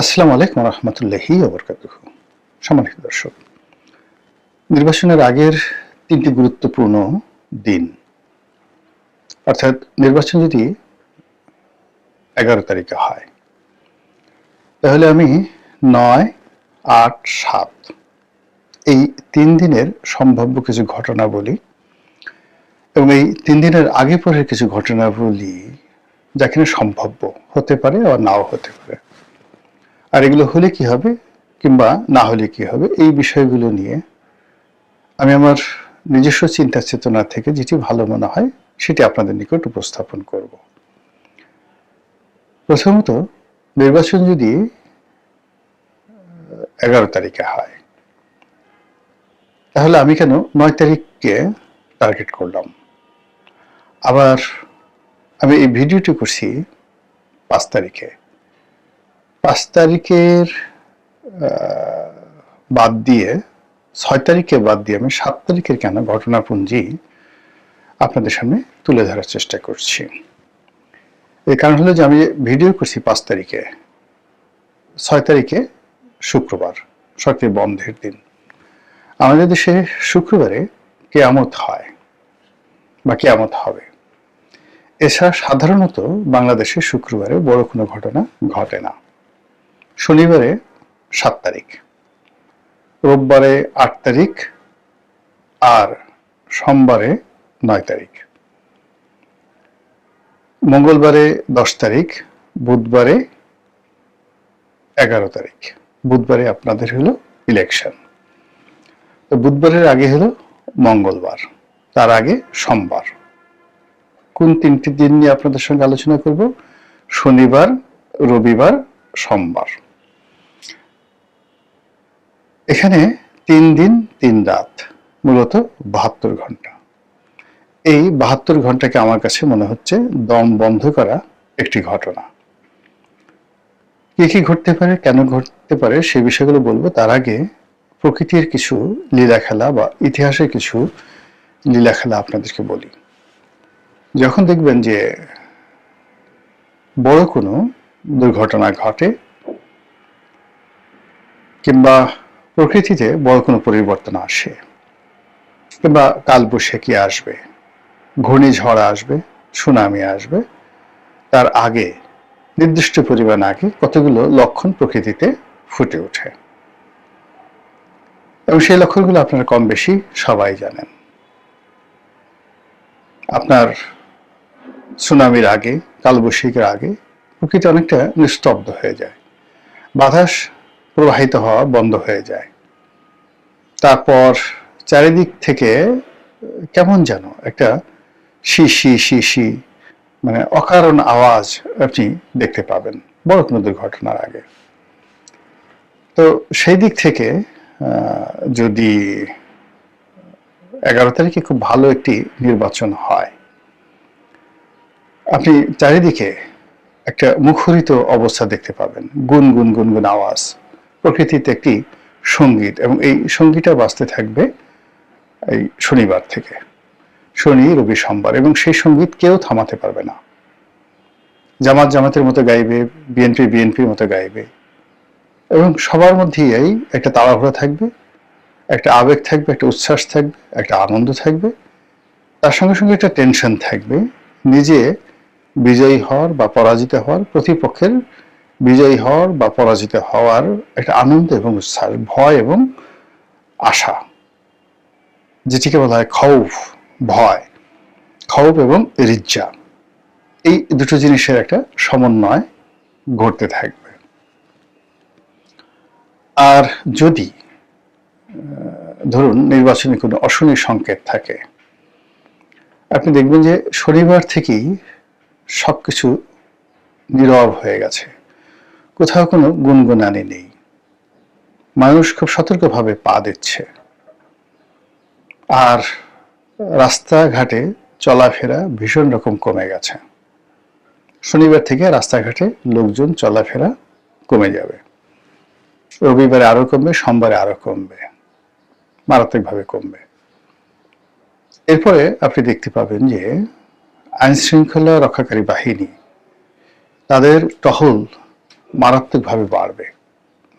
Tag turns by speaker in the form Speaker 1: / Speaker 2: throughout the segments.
Speaker 1: আসসালামু আলাইকুম রহমতুল্লাহি ওবরকাতুহু। সম্মানিত দর্শক, নির্বাচনের আগের তিনটি গুরুত্বপূর্ণ দিন, অর্থাৎ নির্বাচন যদি 11 তারিখে হয় তাহলে আমি 9, 8, 7 এই 3 দিনের সম্ভাব্য কিছু ঘটনা বলি এবং এই 3 দিনের আগে পরের কিছু ঘটনা বলি যা কিনা সম্ভাব্য হতে পারে আবার নাও হতে পারে। আর এগুলো হলে কি হবে কিংবা না হলে কি হবে, এই বিষয়গুলো নিয়ে আমি আমার নিজস্ব চিন্তা চেতনা থেকে যেটি ভালো মনে হয় সেটি আপনাদের নিকট উপস্থাপন করব। প্রথমত, নির্বাচন যদি 11 তারিখে হয় তাহলে আমি কেন 9 তারিখকে টার্গেট করলাম? আবার আমি এই ভিডিওটি করছি 5 তারিখে। 5 তারিখের বাদ দিয়ে 6 তারিখকে বাদ দিয়ে আমি 7 তারিখের কেন ঘটনাপুঞ্জি আপনাদের সামনে তুলে ধরার চেষ্টা করছি। এর কারণ হলো যে আমি ভিডিও করছি 5 তারিখে, 6 তারিখে শুক্রবার, সরকারি বন্ধের দিন। আমাদের দেশে শুক্রবারে কেয়ামত হয় বা কেয়ামত হবে। এছাড়া সাধারণত বাংলাদেশে শুক্রবারে বড় কোনো ঘটনা ঘটে না। শনিবারে 7 তারিখ, রোববারে 8 তারিখ আর সোমবারে 9 তারিখ, মঙ্গলবারে 10 তারিখ, বুধবারে 11 তারিখ। বুধবারে আপনাদের হলো ইলেকশন। তো বুধবারের আগে হলো মঙ্গলবার, তার আগে সোমবার। কোন 3টি দিন নিয়ে আপনাদের সঙ্গে আলোচনা করব? শনিবার, রবিবার, সোমবার। এখানে 3 দিন 3 রাত, মূলত 72 ঘন্টা। এই 72 ঘন্টাকে আমার কাছে মনে হচ্ছে দম বন্ধ করা একটি ঘটনা। কি কি ঘটতে পারে, কেন ঘটতে পারে সে বিষয়গুলো বলবো। তার আগে প্রকৃতির কিছু লীলা খেলা বা ইতিহাসের কিছু লীলা খেলা আপনাদেরকে বলি। যখন দেখবেন যে বড় কোনো দুর্ঘটনা ঘটে কিংবা প্রকৃতিতে বড় কোনো পরিবর্তন আসে কিংবা কালবৈশাখী আসবে, ঘূর্ণিঝড় আসবে, সুনামি আসবে, তার আগে নির্দিষ্ট পরিমাণ আগে কতগুলো লক্ষণ প্রকৃতিতে ফুটে ওঠে এবং সেই লক্ষণগুলো আপনারা কম বেশি সবাই জানেন। আপনার সুনামির আগে, কালবৈশাখীর আগে প্রকৃতি অনেকটা নিস্তব্ধ হয়ে যায়, বাতাস প্রবাহিত হওয়া বন্ধ হয়ে যায়। তারপর চারিদিক থেকে কেমন যেন একটা শিশি শিশি, মানে অকারণ আওয়াজ আপনি দেখতে পাবেন বড় কোনো দুর্ঘটনার আগে। তো সেই দিক থেকে যদি 11 তারিখে খুব ভালো একটি নির্বাচন হয়, আপনি চারিদিকে একটা মুখরিত অবস্থা দেখতে পাবেন, গুনগুন গুনগুন আওয়াজ, প্রকৃতিতে একটি সঙ্গীত, এবং এই সঙ্গীতটা বাজতে থাকবে এই শনিবার থেকে, শনি, রবি, সোমবার, এবং সেই সঙ্গীত কেউ থামাতে পারবে না। জামাত জামাতের মতো গাইবে, বিএনপি বিএনপির মতো গাইবে, এবং সবার মধ্যেই এই একটা তাড়াহুড়া থাকবে, একটা আবেগ থাকবে, একটা উচ্ছ্বাস থাকবে, একটা আনন্দ থাকবে, তার সঙ্গে সঙ্গে একটা টেনশন থাকবে, নিজে বিজয়ী হওয়ার বা পরাজিত হওয়ার, প্রতিপক্ষের বিজয়ী হওয়ার বা পরাজিত হওয়ার একটা আনন্দ এবং উচ্ছ্বাস, ভয় এবং আশা, যেটিকে বলা হয় খৌফ, ভয়, খৌফ এবং রিজ্জা। এই দুটো জিনিসের একটা সমন্বয় ঘটতে থাকবে। আর যদি ধরুন নির্বাচনে কোনো অশনি সংকেত থাকে, আপনি দেখবেন যে শনিবার থেকেই সবকিছু নীরব হয়ে গেছে, কোথাও কোনো গুনগুনানি নেই, মানুষ খুব সতর্কভাবে পা দিচ্ছে, আর রাস্তাঘাটে চলাফেরা ভীষণ রকম কমে গেছে। শনিবার থেকে রাস্তাঘাটে লোকজন চলাফেরা কমে যাবে, রবিবারে আরো কমবে, সোমবারে আরো কমবে, মারাত্মকভাবে কমবে। এরপরে আপনি দেখতে পাবেন যে আইন শৃঙ্খলা রক্ষাকারী বাহিনী তাদের টহল মারাত্মকভাবে বাড়বে,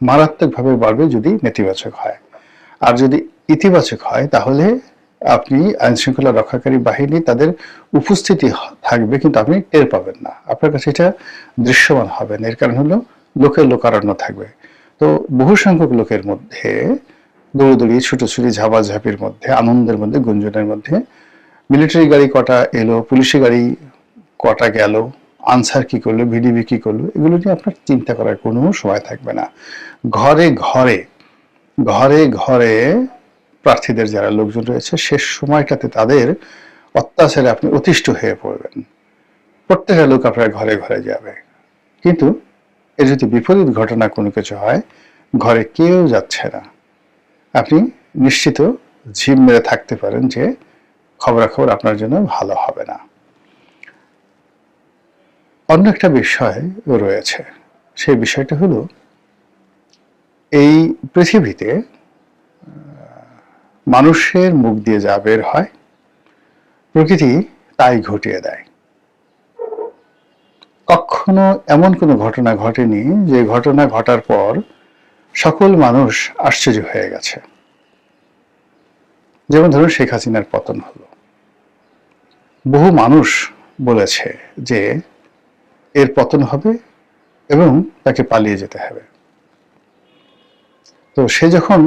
Speaker 1: মারাত্মকভাবে বাড়বে যদি নেতিবাচক হয়। আর যদি ইতিবাচক হয় তাহলে আপনি আইনশৃঙ্খলা রক্ষাকারী বাহিনী তাদের উপস্থিতি থাকবে, কিন্তু আপনি টের পাবেন না, আপনার কাছে এটা দৃশ্যমান হবে না। এর কারণ হলো লোকের লোকারণ্য থাকবে। তো বহু সংখ্যক লোকের মধ্যে দৌড়দৌড়ি, ছুটোছুটি, ঝাপাঝাপির মধ্যে, আনন্দের মধ্যে, গুঞ্জনের মধ্যে মিলিটারি গাড়ি কটা এলো, পুলিশি গাড়ি কটা গেল, আনসার কি করলো, ভিডিবি কি করলো, এগুলো নিয়ে আপনার চিন্তা করার কোনো সময় থাকবে না। ঘরে ঘরে ঘরে ঘরে প্রার্থীদের যারা লোকজন রয়েছে, শেষ সময়টাতে তাদের অত্যাচারে আপনি অতিষ্ঠ হয়ে পড়বেন। প্রত্যেকটা লোক আপনার ঘরে ঘরে যাবে, কিন্তু এর যদি বিপরীত ঘটনা কোনো কিছু হয়, ঘরে কেউ যাচ্ছে না, আপনি নিশ্চিত ঝিম মেরে থাকতে পারেন যে খবরাখবর আপনার জন্য ভালো হবে না। অন্য একটা বিষয় রয়েছে, সেই বিষয়টা হলো এই পৃথিবীতে মানুষের মুখ দিয়ে যা বের হয় প্রকৃতি তাই ঘটিয়ে দেয়। কখনো এমন কোনো ঘটনা ঘটেনি যে ঘটনা ঘটার পর সকল মানুষ আশ্চর্য হয়ে গেছে। যেমন ধরুন শেখ হাসিনার পতন হলো, বহু মানুষ বলেছে যে এর পতন হবে এবং তাকে পালিয়ে যেতে হবে। তো সে যখন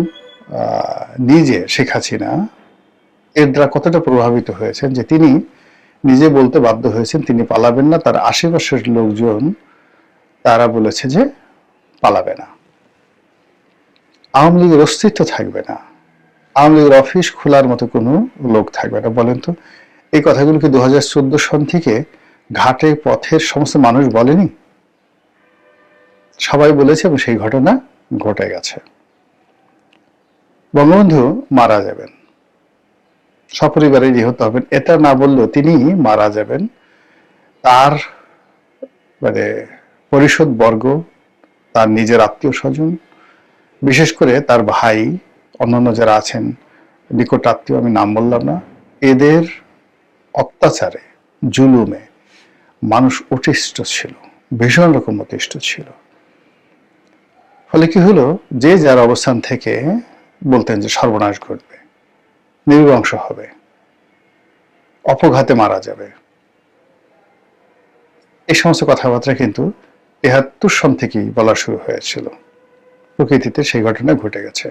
Speaker 1: নিজে, শেখ হাসিনা, এর দ্বারা কতটা প্রভাবিত হয়েছেন যে তিনি নিজে বলতে বাধ্য হয়েছেন তিনি পালাবেন না, তার আশেপাশের লোকজন তারা বলেছে যে পালাবে না, আওয়ামী লীগের অস্তিত্ব থাকবে না, আওয়ামী লীগের অফিস খোলার মতো কোনো লোক থাকবে না। বলেন তো, এই কথাগুলো কি 2014 সন থেকে ঘাটে পথের সমস্ত মানুষ বলেনি? সবাই বলেছে এবং সেই ঘটনা ঘটে গেছে। বঙ্গবন্ধু মারা যাবেন, সপরিবারে নিহত হবেন, এটা না বললেও তিনি মারা যাবেন। তার মানে পরিষদ বর্গ, তার নিজের আত্মীয় স্বজন, বিশেষ করে তার ভাই, অন্যান্য যারা আছেন নিকট আত্মীয়, আমি নাম বললাম না, এদের অত্যাচারে, জুলুমে মানুষ অতিষ্ঠ ছিল, ভীষণ রকম অতিষ্ঠ ছিল। ফলে কি হলো, যে যার অবস্থান থেকে বলতেন যে সর্বনাশ ঘটবে, নির্বংশ হবে, অপঘাতে মারা যাবে। এই সমস্ত কথাবার্তা কিন্তু ৭৩ সন থেকেই বলা শুরু হয়েছিল। প্রকৃতিতে সেই ঘটনা ঘটে গেছে।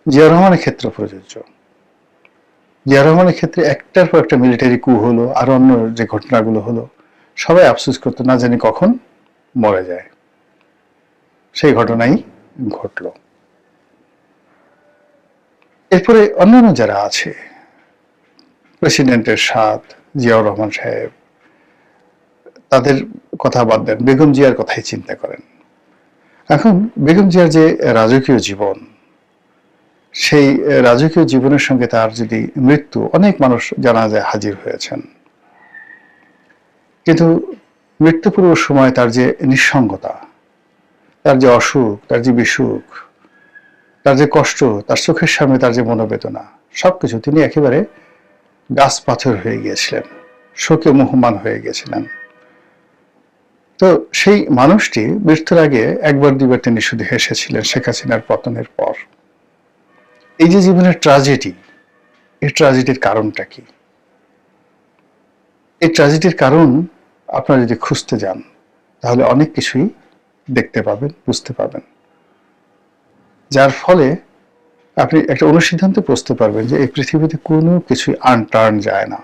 Speaker 1: জিয়া রহমানের ক্ষেত্রে প্রযোজ্য। জিয়া রহমানের ক্ষেত্রে একটার পর একটা মিলিটারি কু হলো, আর অন্য যে ঘটনাগুলো হলো, সবাই আফসোস করতো না জানি কখন মরে যায়। সেই ঘটনাই ঘটল। এরপরে অন্যান্য যারা আছে, প্রেসিডেন্টের সাথ, জিয়াউর রহমান সাহেব, তাদের কথা বাদ দেন, বেগম জিয়ার কথাই চিন্তা করেন। এখন বেগম জিয়ার যে রাজকীয় জীবন, সেই রাজকীয় জীবনের সঙ্গে তার যদি মৃত্যু, অনেক মানুষ জানাজায় হাজির হয়েছেন, কিন্তু মৃত্যু পূর্ব সময় তার যে নিঃসঙ্গতা, তার যে অসুখ, তার যে বিসুখ, তার যে কষ্ট, তার চোখের সামনে তার যে মনোবেদনা, সবকিছু, তিনি একেবারে গাছ পাথর হয়ে গিয়েছিলেন, শোকে মুহ্যমান হয়ে গিয়েছিলেন। তো সেই মানুষটি মৃত্যুর আগে একবার দুইবার তিনি শুধু হেসেছিলেন শেখ হাসিনার পতনের পর। এই যে জীবনের ট্র্যাজেডি, এই ট্র্যাজেডির কারণটা কি? এই ট্র্যাজেডির কারণ আপনারা যদি খুঁজতে যান তাহলে অনেক কিছুই দেখতে পাবেন, বুঝতে পাবেন, যার ফলে আপনি একটা অনুসিদ্ধান্তে পৌঁছতে পারবেন যে এই পৃথিবীতে কোনো কিছুই আনটার্ন যায় না।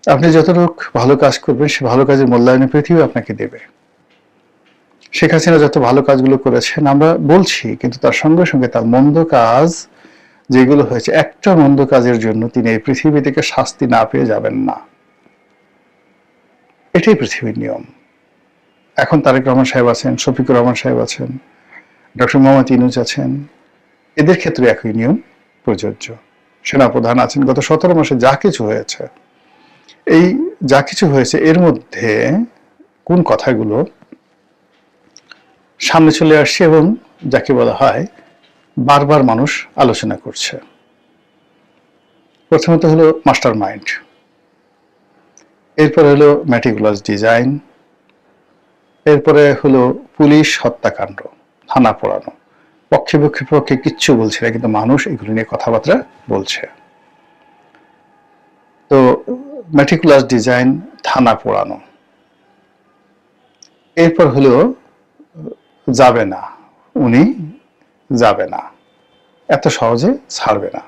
Speaker 1: আপনি যতটুক ভালো কাজ করবেন, সে ভালো কাজের মূল্যায়নে পৃথিবী আপনাকে দেবে। শেখ হাসিনা যত ভালো কাজগুলো করেছেন আমরা বলছি, কিন্তু তার সঙ্গে সঙ্গে তার মন্দ কাজ যেগুলো হয়েছে, একটা মন্দ কাজের জন্য তিনি এই পৃথিবী থেকে শাস্তি না পেয়ে যাবেন না। এটাই পৃথিবীর নিয়ম। এখন তারেক রহমান সাহেব আছেন, শফিকুর রহমান সাহেব আছেন, ডক্টর মোহাম্মদ ইউনূস আছেন, এদের ক্ষেত্রে একই নিয়ম প্রযোজ্য। সেনাপ্রধান আছেন, গত 17 মাসে যা কিছু হয়েছে, এই যা কিছু হয়েছে এর মধ্যে কোন কথাগুলো সামনে চলে আসছে এবং যাকে বলা হয় বারবার মানুষ আলোচনা করছে। প্রথমত হলো মাস্টার মাইন্ড, এরপর হলো ম্যাটিকুলাস ডিজাইন, এরপরে হলো পুলিশ হত্যাকাণ্ড, থানা পোড়ানো। পক্ষে কিচ্ছু বলছে না, কিন্তু মানুষ এগুলো নিয়ে কথাবার্তা বলছে। তো মেটিকুলাস ডিজাইন, থানা পোড়ানো। এরপর হলো যাবে না, উনি যাবে না, এত সহজে ছাড়বে না।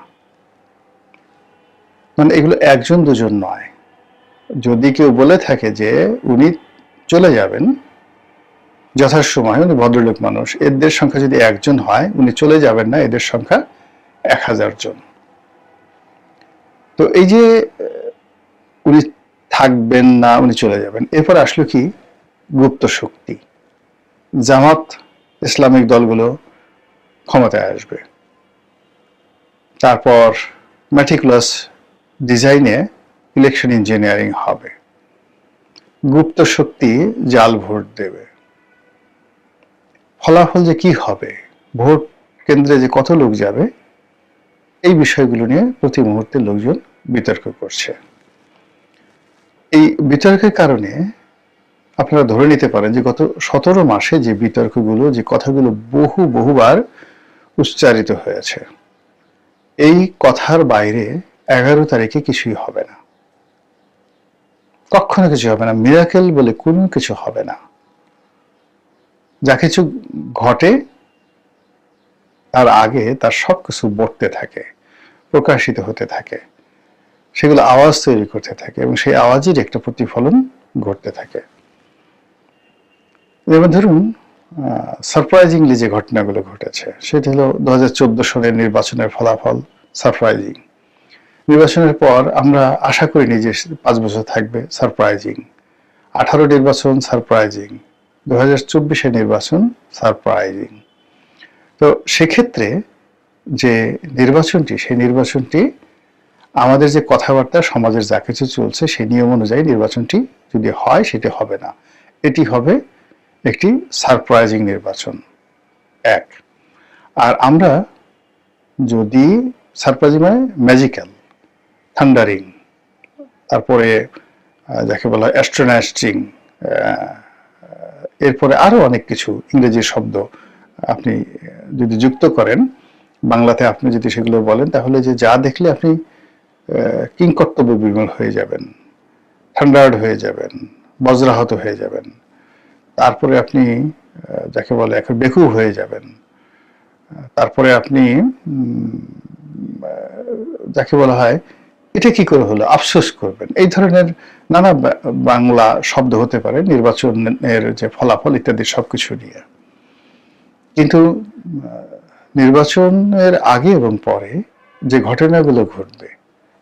Speaker 1: মানে এগুলো একজন দুজন নয়। যদি কেউ বলে থাকে যে উনি চলে যাবেন যথাসময়ে, উনি ভদ্রলোক মানুষ, এদের সংখ্যা যদি একজন হয়, উনি চলে যাবেন না, এদের সংখ্যা 1000 জন। তো এই যে উনি থাকবেন না, উনি চলে যাবেন, এরপর আসলো কি গুপ্ত শক্তি, জামাত ইসলামিক দলগুলো ক্ষমতায় আসবে। তারপর মেটিকুলাস ডিজাইনে ইলেকশন ইঞ্জিনিয়ারিং হবে, গুপ্ত শক্তি জাল ভোট দেবে। ফলাফল যে কি হবে, ভোট কেন্দ্রে যে কত লোক যাবে, এই বিষয়গুলো নিয়ে প্রতি মুহূর্তে লোকজন বিতর্ক করছে। এই বিতর্কের কারণে আপনারা ধরে নিতে পারেন যে গত 17 মাসে যে বিতর্কগুলো, যে কথাগুলো বহুবার উচ্চারিত হয়েছে, এই কথার বাইরে 11 তারিখে কিছুই হবে না, কখনো কিছু হবে না। মিরাকেল বলে কোনো কিছু হবে না। যা কিছু ঘটে তার আগে তার সবকিছু বর্তে থাকে, প্রকাশিত হতে থাকে, সেগুলো আওয়াজ তৈরি করতে থাকে, এবং সেই আওয়াজের একটা প্রতিফলন ঘটতে থাকে। যেমন ধরুন, সারপ্রাইজিংলি যে ঘটনাগুলো ঘটেছে, সেটা হলো 2014 সালের নির্বাচনের ফলাফল সারপ্রাইজিং। নির্বাচনের পর আমরা আশা করিনি যে 5 বছর থাকবে, সারপ্রাইজিং। 18 নির্বাচন সারপ্রাইজিং, 2024 নির্বাচন সারপ্রাইজিং। তো সেক্ষেত্রে যে নির্বাচনটি, সেই নির্বাচনটি আমাদের যে কথাবার্তা, সমাজের যা কিছু চলছে সেই নিয়ম অনুযায়ী নির্বাচনটি যদি হয়, সেটি হবে না, এটি হবে একটি সারপ্রাইজিং নির্বাচন। এক। আর আমরা যদি সারপ্রাইজিং মানে ম্যাজিক্যাল, থান্ডারিং, তারপরে যাকে বলা হয় অ্যাস্ট্রোনাস্টিং, এরপরে আরো অনেক কিছু ইংরেজি শব্দ আপনি যদি যুক্ত করেন, বাংলাতে আপনি যদি সেগুলো বলেন, তাহলে যে যা দেখলে আপনি কিংকর্তব্য বিমূঢ় হয়ে যাবেন, থান্ডার্ড হয়ে যাবেন, বজ্রাহত হয়ে যাবেন, তারপরে আপনি যাকে বলে এখন বেকুব হয়ে যাবেন, তারপরে আপনি যাকে বলা হয় এটা কি করে হলো আফসোস করবেন। এই ধরনের নানা বাংলা শব্দ হতে পারে নির্বাচনের যে ফলাফল ইত্যাদি সবকিছু নিয়ে। কিন্তু নির্বাচনের আগে এবং পরে যে ঘটনাগুলো ঘটবে,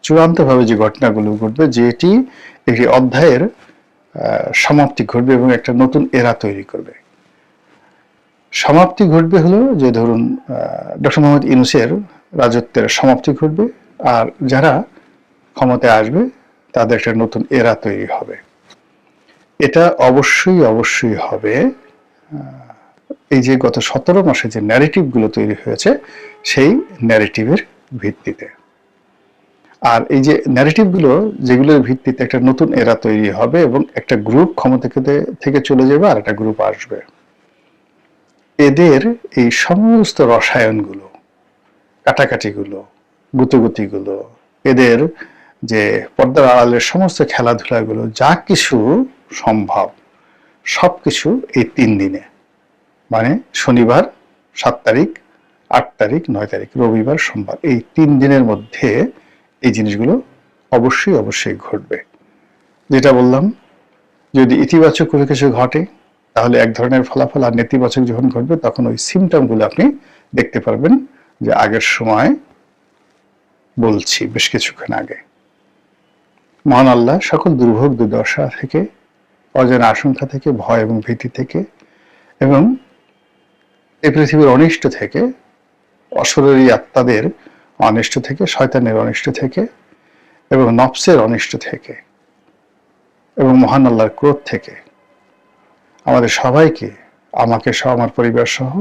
Speaker 1: চূড়ান্তভাবে যে ঘটনাগুলো ঘটবে, যেটি একটি অধ্যায়ের সমাপ্তি ঘটবে এবং একটা নতুন এরা তৈরি করবে। সমাপ্তি ঘটবে হলো যে ধরুন ডক্টর মোহাম্মদ ইউনূসের রাজত্বের সমাপ্তি ঘটবে, আর যারা ক্ষমতায় আসবে তাদের একটা নতুন এরা তৈরি হবে। এটা অবশ্যই হবে এই যে গত 17 মাসে যে ন্যারেটিভগুলো তৈরি হয়েছে, সেই ন্যারেটিভের ভিত্তিতে। আর এই যে ন্যারেটিভগুলো, যেগুলোর ভিত্তিতে একটা নতুন এরা তৈরি হবে এবং একটা গ্রুপ ক্ষমতা থেকে চলে যাবে আর একটা গ্রুপ আসবে। এদের এই সমস্ত রসায়নগুলো, কাটাকাটিগুলো, গুতোগুতিগুলো, এদের যে পর্দার আড়ালের সমস্ত খেলাধুলাগুলো, যা কিছু সম্ভব সবকিছু এই 3 দিনে, মানে শনিবার 7 তারিখ, 8 তারিখ, 9 তারিখ, রবিবার, সোমবার, এই 3 দিনের মধ্যে এই জিনিসগুলো অবশ্যই ঘটবে। যেটা বললাম, যদি ইতিবাচক কোনো কিছু ঘটে তাহলে এক ধরনের ফলাফল, আর নেতিবাচক যখন ঘটবে তখন ওই সিমটমগুলো আপনি দেখতে পারবেন যে আগের সময় বলছি বেশ কিছুক্ষণ আগে। মহান আল্লাহ সকল দুর্ভোগ দুর্দশা থেকে, অজানা আশঙ্কা থেকে, ভয় এবং ভীতি থেকে, এবং এই পৃথিবীর অনিষ্ট থেকে, অশরীরী আত্মাদের অনিষ্ট থেকে, শয়তানের অনিষ্ট থেকে, এবং নফসের অনিষ্ট থেকে, এবং মহান আল্লাহর ক্রোধ থেকে আমাদের সবাইকে, আমাকে সহ, আমার পরিবার সহ